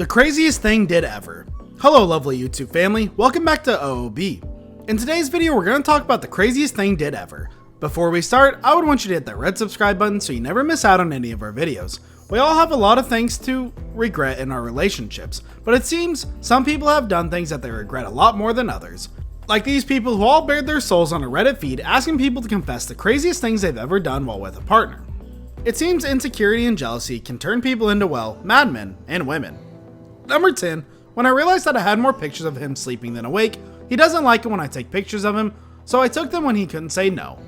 The craziest thing did ever. Hello lovely YouTube family, welcome back to OOB. In today's video we're going to talk about the craziest thing did ever. Before we start, I would want you to hit that red subscribe button so you never miss out on any of our videos. We all have a lot of things to regret in our relationships, but it seems some people have done things that they regret a lot more than others. Like these people who all bared their souls on a Reddit feed asking people to confess the craziest things they've ever done while with a partner. It seems insecurity and jealousy can turn people into, well, madmen and women. Number 10, when I realized that I had more pictures of him sleeping than awake, he doesn't like it when I take pictures of him, so I took them when he couldn't say no.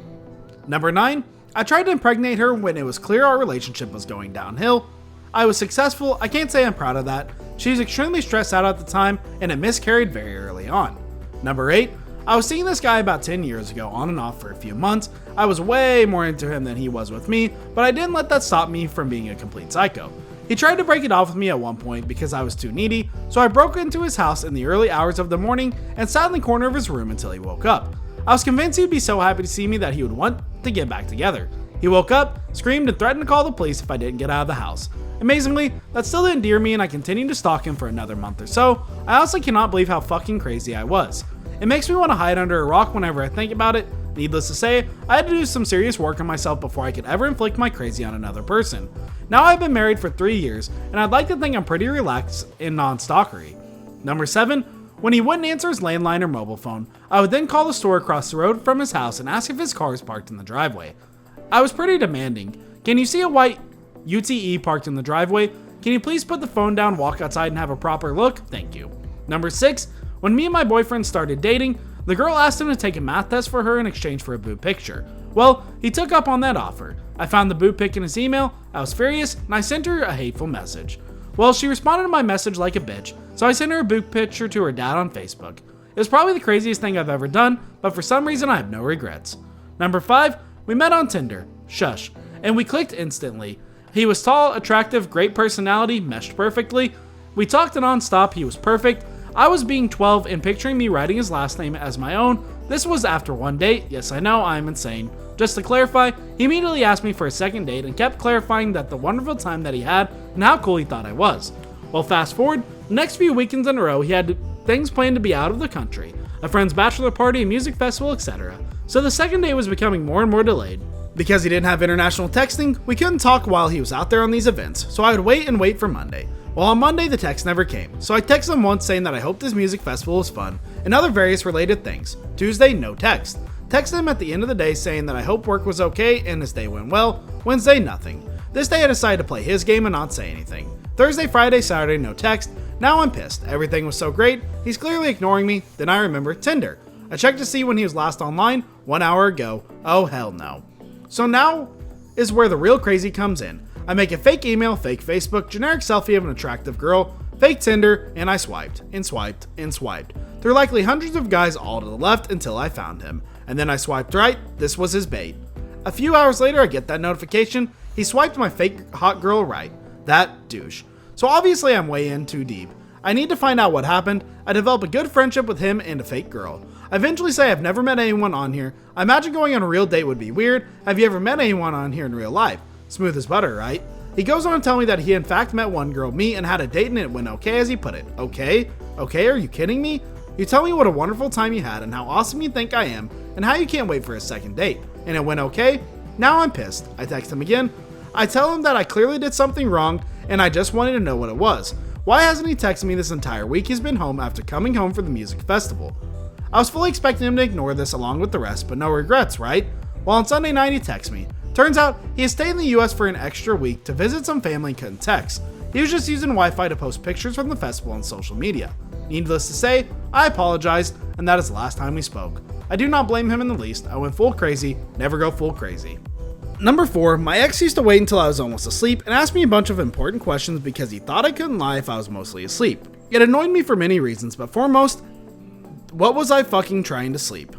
Number 9, I tried to impregnate her when it was clear our relationship was going downhill. I was successful, I can't say I'm proud of that. She was extremely stressed out at the time and it miscarried very early on. Number 8, I was seeing this guy about 10 years ago on and off for a few months. I was way more into him than he was with me, but I didn't let that stop me from being a complete psycho. He tried to break it off with me at one point because I was too needy, so I broke into his house in the early hours of the morning and sat in the corner of his room until he woke up. I was convinced he would be so happy to see me that he would want to get back together. He woke up, screamed, and threatened to call the police if I didn't get out of the house. Amazingly, that still didn't endear me and I continued to stalk him for another month or so. I honestly cannot believe how fucking crazy I was. It makes me want to hide under a rock whenever I think about it. Needless to say, I had to do some serious work on myself before I could ever inflict my crazy on another person. Now I've been married for 3 years, and I'd like to think I'm pretty relaxed and non-stalkery. Number 7, when he wouldn't answer his landline or mobile phone, I would then call the store across the road from his house and ask if his car is parked in the driveway. I was pretty demanding. Can you see a white UTE parked in the driveway? Can you please put the phone down, walk outside, and have a proper look? Thank you. Number 6, when me and my boyfriend started dating, the girl asked him to take a math test for her in exchange for a boob picture. Well, he took up on that offer. I found the boob pic in his email, I was furious, and I sent her a hateful message. Well, she responded to my message like a bitch, so I sent her a boob picture to her dad on Facebook. It was probably the craziest thing I've ever done, but for some reason I have no regrets. Number 5, we met on Tinder, shush, and we clicked instantly. He was tall, attractive, great personality, meshed perfectly. We talked non-stop, he was perfect. I was being 12 and picturing me writing his last name as my own. This was after one date. Yes, I know, I'm insane. Just to clarify, he immediately asked me for a second date and kept clarifying that the wonderful time that he had and how cool he thought I was. Well, fast forward, the next few weekends in a row, he had things planned to be out of the country, a friend's bachelor party, a music festival, etc. So the second date was becoming more and more delayed. Because he didn't have international texting, we couldn't talk while he was out there on these events, so I would wait and wait for Monday. Well, on Monday, the text never came, so I texted him once saying that I hoped his music festival was fun, and other various related things. Tuesday, no text. Texted him at the end of the day saying that I hope work was okay and his day went well. Wednesday, nothing. This day I decided to play his game and not say anything. Thursday, Friday, Saturday, no text. Now I'm pissed. Everything was so great, he's clearly ignoring me. Then I remember Tinder. I checked to see when he was last online, 1 hour ago. Oh hell no. So now is where the real crazy comes in. I make a fake email, fake Facebook, generic selfie of an attractive girl, fake Tinder, and I swiped, and swiped, and swiped. There were likely hundreds of guys all to the left until I found him. And then I swiped right, this was his bait. A few hours later I get that notification, he swiped my fake hot girl right. That douche. So obviously I'm way in too deep. I need to find out what happened. I develop a good friendship with him and a fake girl. I eventually say I've never met anyone on here. I imagine going on a real date would be weird. Have you ever met anyone on here in real life? Smooth as butter, right? He goes on to tell me that he in fact met one girl, me, and had a date and it went okay as he put it. Okay? Okay, are you kidding me? You tell me what a wonderful time you had and how awesome you think I am and how you can't wait for a second date. And it went okay? Now I'm pissed. I text him again. I tell him that I clearly did something wrong and I just wanted to know what it was. Why hasn't he texted me this entire week he's been home after coming home for the music festival? I was fully expecting him to ignore this along with the rest, but no regrets, right? Well, on Sunday night he texts me. Turns out he had stayed in the US for an extra week to visit some family and couldn't text. He was just using Wi-Fi to post pictures from the festival on social media. Needless to say, I apologized, and that is the last time we spoke. I do not blame him in the least. I went full crazy, never go full crazy. Number 4, my ex used to wait until I was almost asleep and ask me a bunch of important questions because he thought I couldn't lie if I was mostly asleep. It annoyed me for many reasons, but foremost, what was I fucking trying to sleep?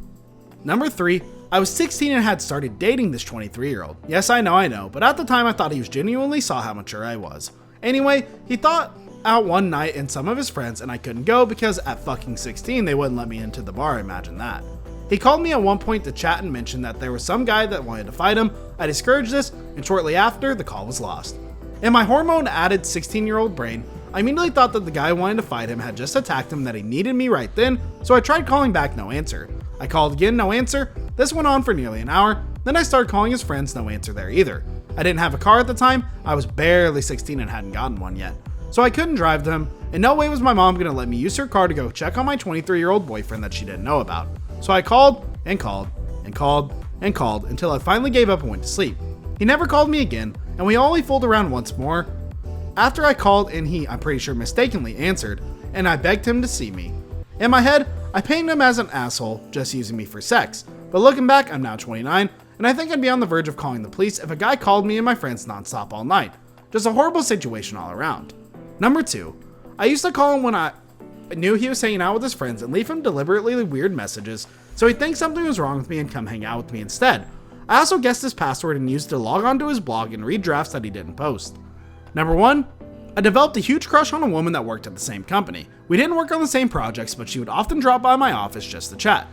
Number 3, I was 16 and had started dating this 23-year-old. Yes, I know, but at the time I thought he genuinely saw how mature I was. Anyway, he thought out one night and some of his friends and I couldn't go because at fucking 16 they wouldn't let me into the bar, imagine that. He called me at one point to chat and mentioned that there was some guy that wanted to fight him. I discouraged this and shortly after the call was lost. In my hormone added 16-year-old brain, I immediately thought that the guy wanting to fight him had just attacked him, that he needed me right then, so I tried calling back, no answer. I called again, no answer. This went on for nearly an hour. Then I started calling his friends, no answer there either. I didn't have a car at the time. I was barely 16 and hadn't gotten one yet, so I couldn't drive them. In no way was my mom gonna let me use her car to go check on my 23-year-old boyfriend that she didn't know about. So I called and called and called and called until I finally gave up and went to sleep. He never called me again, and we only fooled around once more. After I called and he, I'm pretty sure mistakenly, answered, and I begged him to see me. In my head, I painted him as an asshole, just using me for sex. But looking back, I'm now 29, and I think I'd be on the verge of calling the police if a guy called me and my friends nonstop all night. Just a horrible situation all around. Number 2, I used to call him when I knew he was hanging out with his friends and leave him deliberately weird messages so he'd think something was wrong with me and come hang out with me instead. I also guessed his password and used to log onto his blog and read drafts that he didn't post. Number 1, I developed a huge crush on a woman that worked at the same company. We didn't work on the same projects, but she would often drop by my office just to chat.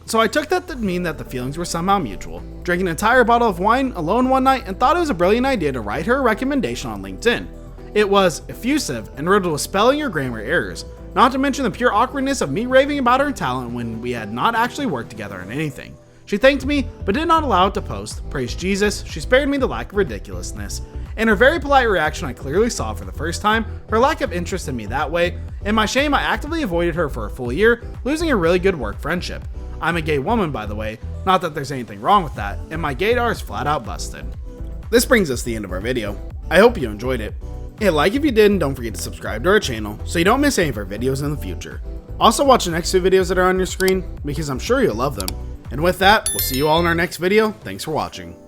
So I took that to mean that the feelings were somehow mutual. Drank an entire bottle of wine alone one night and thought it was a brilliant idea to write her a recommendation on LinkedIn. It was effusive and riddled with spelling or grammar errors, not to mention the pure awkwardness of me raving about her talent when we had not actually worked together on anything. She thanked me, but did not allow it to post. Praise Jesus, she spared me the lack of ridiculousness. In her very polite reaction, I clearly saw for the first time her lack of interest in me that way. In my shame, I actively avoided her for a full year, losing a really good work friendship. I'm a gay woman, by the way, not that there's anything wrong with that, and my gaydar is flat out busted. This brings us to the end of our video. I hope you enjoyed it. Hit like if you did, and don't forget to subscribe to our channel so you don't miss any of our videos in the future. Also watch the next 2 videos that are on your screen, because I'm sure you'll love them. And with that, we'll see you all in our next video. Thanks for watching.